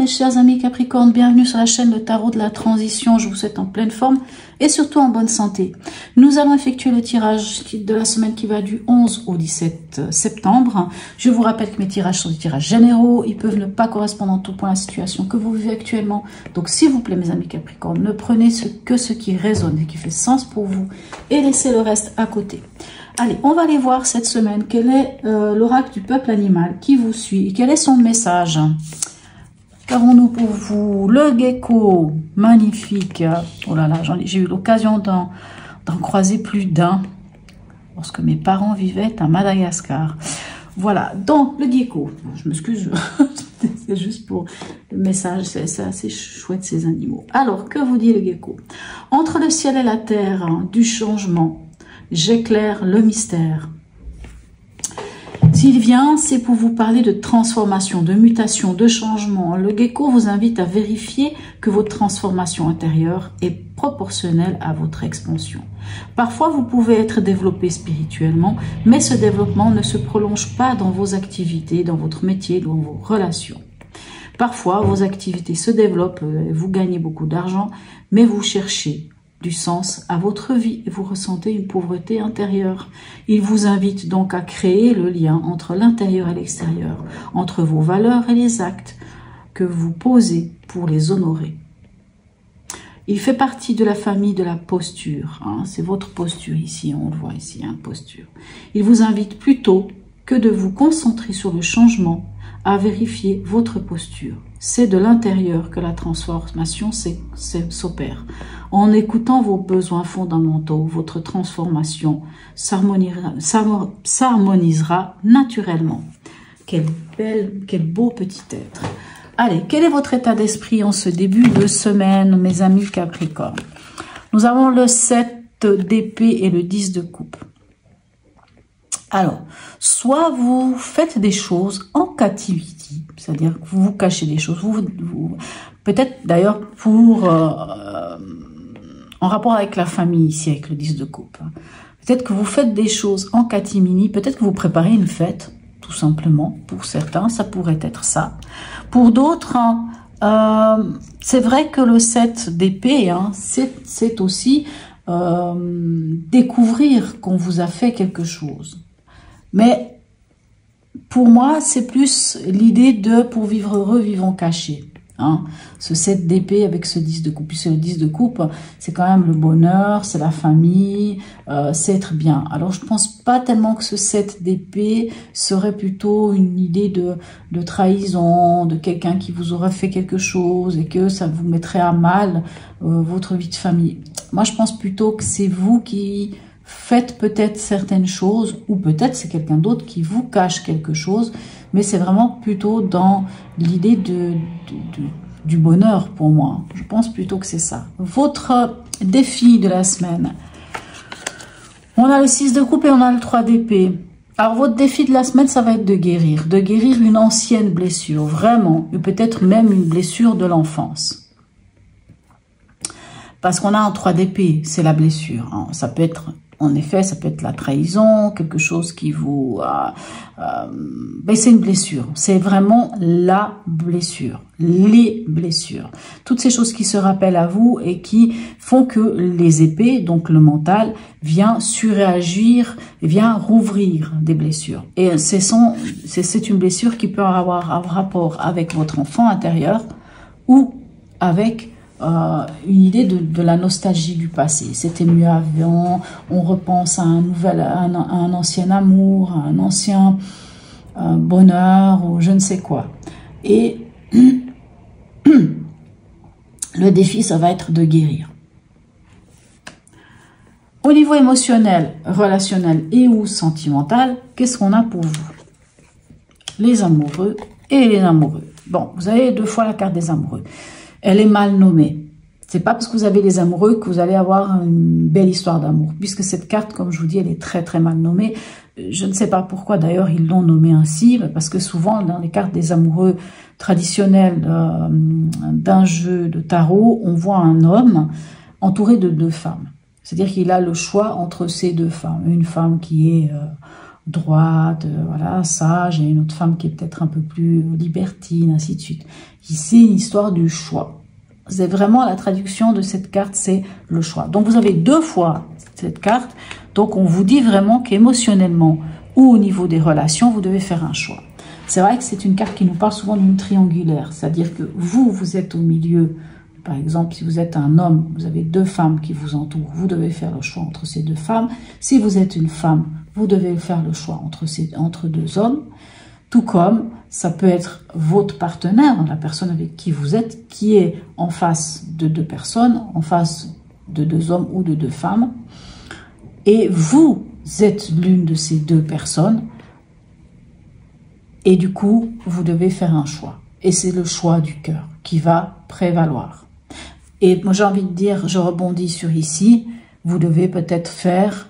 mes chers amis Capricorne, bienvenue sur la chaîne Le Tarot de la Transition. Je vous souhaite en pleine forme et surtout en bonne santé. Nous allons effectuer le tirage de la semaine qui va du 11 au 17 septembre. Je vous rappelle que mes tirages sont des tirages généraux. Ils peuvent ne pas correspondre en tout point à la situation que vous vivez actuellement. Donc s'il vous plaît mes amis Capricorne, ne prenez que ce qui résonne et qui fait sens pour vous et laissez le reste à côté. Allez, on va aller voir cette semaine quel est l'oracle du peuple animal qui vous suit et quel est son message. Qu'avons-nous pour vous? Le gecko, magnifique. Oh là là, j'ai eu l'occasion d'en croiser plus d'un lorsque mes parents vivaient à Madagascar. Voilà, donc le gecko, je m'excuse, c'est juste pour le message, c'est assez chouette ces animaux. Alors, que vous dit le gecko? Entre le ciel et la terre, du changement, j'éclaire le mystère. S'il vient, c'est pour vous parler de transformation, de mutation, de changement. Le gecko vous invite à vérifier que votre transformation intérieure est proportionnelle à votre expansion. Parfois, vous pouvez être développé spirituellement, mais ce développement ne se prolonge pas dans vos activités, dans votre métier, dans vos relations. Parfois, vos activités se développent, vous gagnez beaucoup d'argent, mais vous cherchez du sens à votre vie et vous ressentez une pauvreté intérieure. Il vous invite donc à créer le lien entre l'intérieur et l'extérieur, entre vos valeurs et les actes que vous posez pour les honorer. Il fait partie de la famille de la posture. C'est votre posture ici, on le voit ici, posture. Il vous invite plutôt que de vous concentrer sur le changement à vérifier votre posture. C'est de l'intérieur que la transformation s'opère. En écoutant vos besoins fondamentaux, votre transformation s'harmonisera naturellement. Quel beau petit être. Allez, quel est votre état d'esprit en ce début de semaine, mes amis Capricorne? Nous avons le 7 d'épée et le 10 de coupe. Alors, soit vous faites des choses en captivité, c'est-à-dire que vous vous cachez des choses, peut-être d'ailleurs en rapport avec la famille ici, avec le 10 de coupe. Peut-être que vous faites des choses en catimini, peut-être que vous préparez une fête, tout simplement. Pour certains, ça pourrait être ça. Pour d'autres, c'est vrai que le 7 d'épée, c'est aussi découvrir qu'on vous a fait quelque chose. Mais pour moi, c'est plus l'idée de pour vivre heureux, vivons cachés. Ce 7 d'épée avec ce 10 de coupe. Puisque le 10 de coupe, c'est quand même le bonheur, c'est la famille, c'est être bien. Alors, je ne pense pas tellement que ce 7 d'épée serait plutôt une idée de trahison, de quelqu'un qui vous aurait fait quelque chose et que ça vous mettrait à mal votre vie de famille. Moi, je pense plutôt que c'est vous qui faites peut-être certaines choses, ou peut-être c'est quelqu'un d'autre qui vous cache quelque chose, mais c'est vraiment plutôt dans l'idée du bonheur pour moi. Je pense plutôt que c'est ça. Votre défi de la semaine. On a le 6 de coupe et on a le 3 d'épée. Alors votre défi de la semaine, ça va être de guérir une ancienne blessure, vraiment, ou peut-être même une blessure de l'enfance. Parce qu'on a un 3 d'épée, c'est la blessure. Ça peut être, en effet, ça peut être la trahison, quelque chose qui vous... mais c'est une blessure. C'est vraiment la blessure, les blessures. Toutes ces choses qui se rappellent à vous et qui font que les épées, donc le mental, vient surréagir, vient rouvrir des blessures. Et c'est une blessure qui peut avoir un rapport avec votre enfant intérieur ou avec... une idée de la nostalgie du passé. C'était mieux avant, on repense à un ancien amour, à un ancien bonheur ou je ne sais quoi. Et le défi, ça va être de guérir. Au niveau émotionnel, relationnel et ou sentimental, qu'est-ce qu'on a pour vous? Les amoureux et les amoureux. Bon, vous avez 2 fois la carte des amoureux. Elle est mal nommée. C'est pas parce que vous avez les amoureux que vous allez avoir une belle histoire d'amour. Puisque cette carte, comme je vous dis, elle est très très mal nommée. Je ne sais pas pourquoi d'ailleurs ils l'ont nommée ainsi. Parce que souvent dans les cartes des amoureux traditionnelles d'un jeu de tarot, on voit un homme entouré de 2 femmes. C'est-à-dire qu'il a le choix entre ces 2 femmes. Une femme qui est droite, voilà, sage, et une autre femme qui est peut-être un peu plus libertine, ainsi de suite. Ici, une histoire du choix. C'est vraiment la traduction de cette carte, c'est le choix. Donc, vous avez 2 fois cette carte. Donc, on vous dit vraiment qu'émotionnellement ou au niveau des relations, vous devez faire un choix. C'est vrai que c'est une carte qui nous parle souvent d'une triangulaire. C'est-à-dire que vous êtes au milieu. Par exemple, si vous êtes un homme, vous avez 2 femmes qui vous entourent. Vous devez faire le choix entre ces 2 femmes. Si vous êtes une femme, vous devez faire le choix entre 2 hommes. Tout comme ça peut être votre partenaire, la personne avec qui vous êtes, qui est en face de 2 personnes, en face de 2 hommes ou de 2 femmes. Et vous êtes l'une de ces 2 personnes. Et du coup, vous devez faire un choix. Et c'est le choix du cœur qui va prévaloir. Et moi, j'ai envie de dire, je rebondis sur ici, vous devez peut-être faire...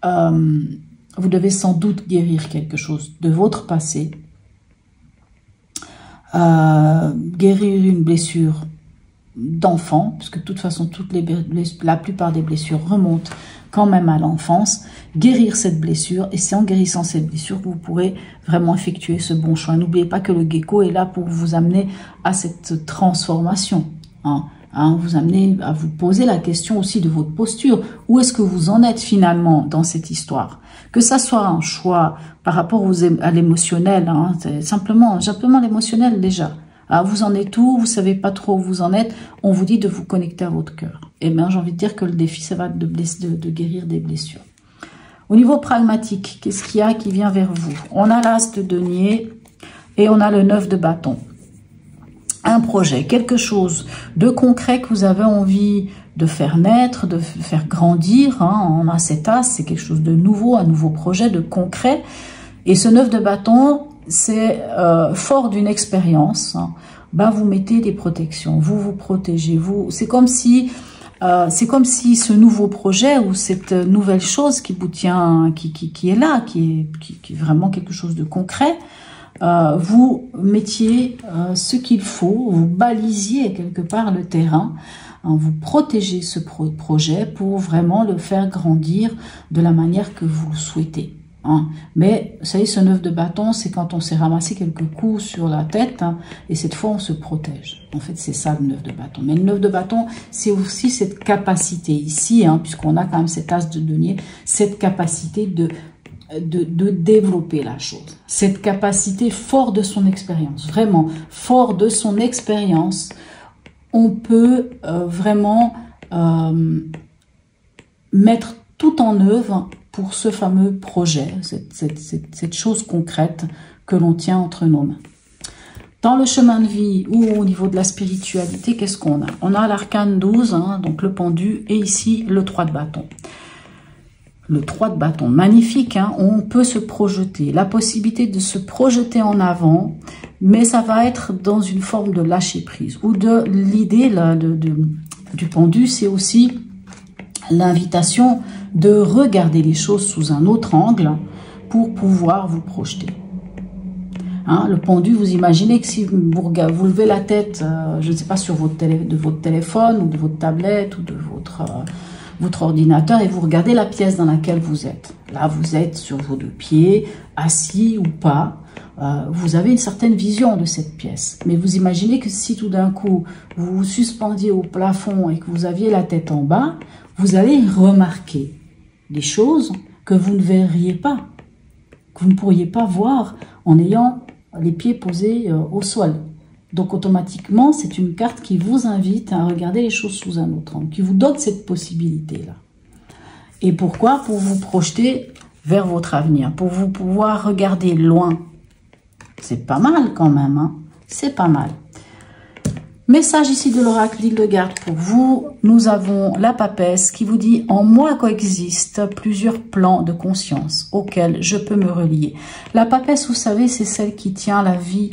vous devez sans doute guérir quelque chose de votre passé, guérir une blessure d'enfant, parce que de toute façon, la plupart des blessures remontent quand même à l'enfance, guérir cette blessure, et c'est en guérissant cette blessure que vous pourrez vraiment effectuer ce bon choix. N'oubliez pas que le gecko est là pour vous amener à cette transformation, vous amener à vous poser la question aussi de votre posture. Où est-ce que vous en êtes finalement dans cette histoire? Que ça soit un choix par rapport à l'émotionnel, c'est simplement l'émotionnel déjà. Vous en êtes où? Vous savez pas trop où vous en êtes. On vous dit de vous connecter à votre cœur. Et bien, j'ai envie de dire que le défi, ça va être de guérir des blessures. Au niveau pragmatique, qu'est-ce qu'il y a qui vient vers vous? On a l'as de denier et on a le 9 de bâton. Un projet, quelque chose de concret que vous avez envie de faire naître, de faire grandir. On a cet as, c'est quelque chose de nouveau, un nouveau projet, de concret. Et ce 9 de bâton, c'est fort d'une expérience. Vous mettez des protections, vous vous protégez. C'est comme si ce nouveau projet ou cette nouvelle chose qui vous tient, qui est là, qui est vraiment quelque chose de concret, vous mettiez ce qu'il faut, vous balisiez quelque part le terrain, vous protégez ce projet pour vraiment le faire grandir de la manière que vous le souhaitez. Mais vous savez, ce 9 de bâton, c'est quand on s'est ramassé quelques coups sur la tête, et cette fois on se protège. En fait, c'est ça le 9 de bâton. Mais le 9 de bâton, c'est aussi cette capacité ici, puisqu'on a quand même cet as de denier, cette capacité de développer la chose. Cette capacité fort de son expérience, vraiment fort de son expérience, on peut vraiment mettre tout en œuvre pour ce fameux projet, cette chose concrète que l'on tient entre nos mains. Dans le chemin de vie ou au niveau de la spiritualité, qu'est-ce qu'on a? On a l'arcane 12, donc le pendu, et ici le 3 de bâton. Le 3 de bâton, magnifique, on peut se projeter, la possibilité de se projeter en avant, mais ça va être dans une forme de lâcher prise. Ou de l'idée du pendu, c'est aussi l'invitation de regarder les choses sous un autre angle pour pouvoir vous projeter. Le pendu, vous imaginez que si vous levez la tête, je ne sais pas, sur votre téléphone ou de votre tablette ou de votre ordinateur, et vous regardez la pièce dans laquelle vous êtes. Là, vous êtes sur vos 2 pieds, assis ou pas. Vous avez une certaine vision de cette pièce. Mais vous imaginez que si tout d'un coup, vous vous suspendiez au plafond et que vous aviez la tête en bas, vous allez remarquer des choses que vous ne verriez pas, que vous ne pourriez pas voir en ayant les pieds posés au sol. Donc automatiquement, c'est une carte qui vous invite à regarder les choses sous un autre angle, qui vous donne cette possibilité-là. Et pourquoi? Pour vous projeter vers votre avenir, pour vous pouvoir regarder loin. C'est pas mal quand même, c'est pas mal. Message ici de l'oracle d'Hildegarde pour vous. Nous avons la papesse qui vous dit « En moi coexistent plusieurs plans de conscience auxquels je peux me relier. » La papesse, vous savez, c'est celle qui tient la vie,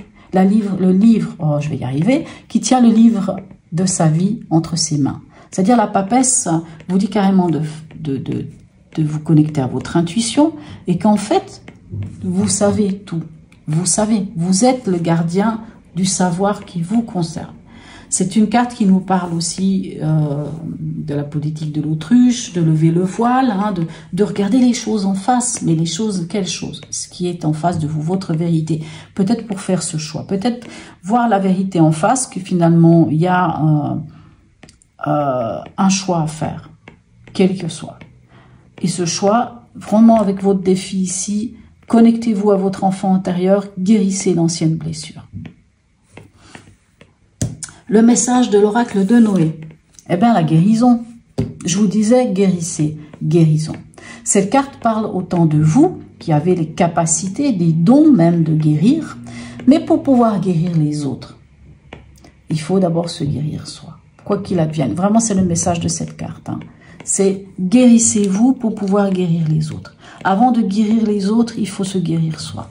qui tient le livre de sa vie entre ses mains. C'est-à-dire la papesse vous dit carrément de vous connecter à votre intuition et qu'en fait, vous savez tout. Vous savez, vous êtes le gardien du savoir qui vous concerne. C'est une carte qui nous parle aussi de la politique de l'autruche, de lever le voile, hein, de regarder les choses en face. Mais les choses, quelles choses? Ce qui est en face de vous, votre vérité. Peut-être pour faire ce choix, peut-être voir la vérité en face, que finalement, il y a un choix à faire, quel que soit. Et ce choix, vraiment avec votre défi ici, connectez-vous à votre enfant intérieur, guérissez l'ancienne blessure. Le message de l'oracle de Noé, eh bien la guérison. Je vous disais, guérissez, guérison. Cette carte parle autant de vous, qui avez les capacités, les dons même de guérir, mais pour pouvoir guérir les autres, il faut d'abord se guérir soi, quoi qu'il advienne. Vraiment, c'est le message de cette carte. Hein. C'est guérissez-vous pour pouvoir guérir les autres. Avant de guérir les autres, il faut se guérir soi.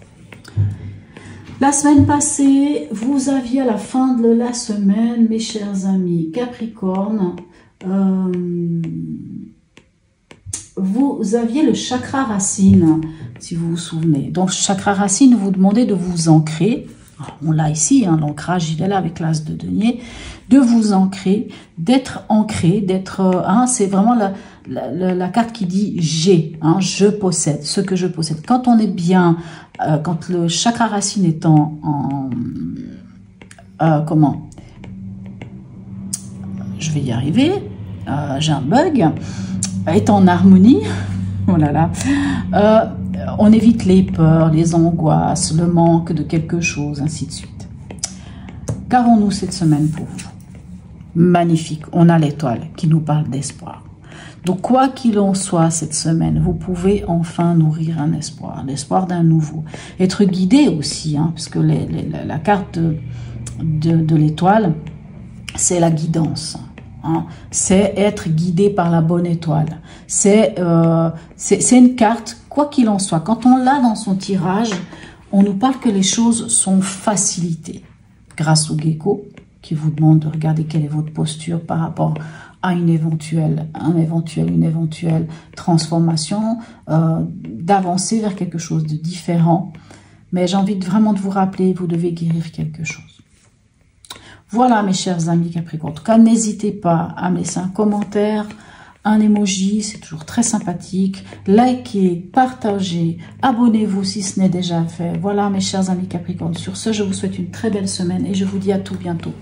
La semaine passée, vous aviez à la fin de la semaine, mes chers amis Capricorne, vous aviez le chakra racine, si vous vous souvenez. Donc, chakra racine, vous demandez de vous ancrer. On l'a ici, hein, l'ancrage, il est là avec l'as de denier. De vous ancrer, d'être ancré, d'être... c'est vraiment la carte qui dit « j'ai hein, »,« je possède », ce que je possède. Quand on est bien, quand le chakra racine est comment? Je vais y arriver, j'ai un bug. Est en harmonie, oh là là, on évite les peurs, les angoisses, le manque de quelque chose, ainsi de suite. Qu'avons-nous cette semaine pour vous? Magnifique, on a l'étoile qui nous parle d'espoir. Donc, quoi qu'il en soit cette semaine, vous pouvez enfin nourrir un espoir, l'espoir d'un nouveau. Être guidé aussi, hein, parce que la carte de l'étoile, c'est la guidance. Hein. C'est être guidé par la bonne étoile. C'est une carte, quoi qu'il en soit. Quand on l'a dans son tirage, on nous parle que les choses sont facilitées grâce au gecko qui vous demande de regarder quelle est votre posture par rapport à une éventuelle transformation, d'avancer vers quelque chose de différent. Mais j'ai envie vraiment de vous rappeler, vous devez guérir quelque chose. Voilà mes chers amis Capricorne. En tout cas, n'hésitez pas à me laisser un commentaire, un emoji, c'est toujours très sympathique. Likez, partagez, abonnez-vous si ce n'est déjà fait. Voilà mes chers amis Capricorne. Sur ce, je vous souhaite une très belle semaine et je vous dis à tout bientôt.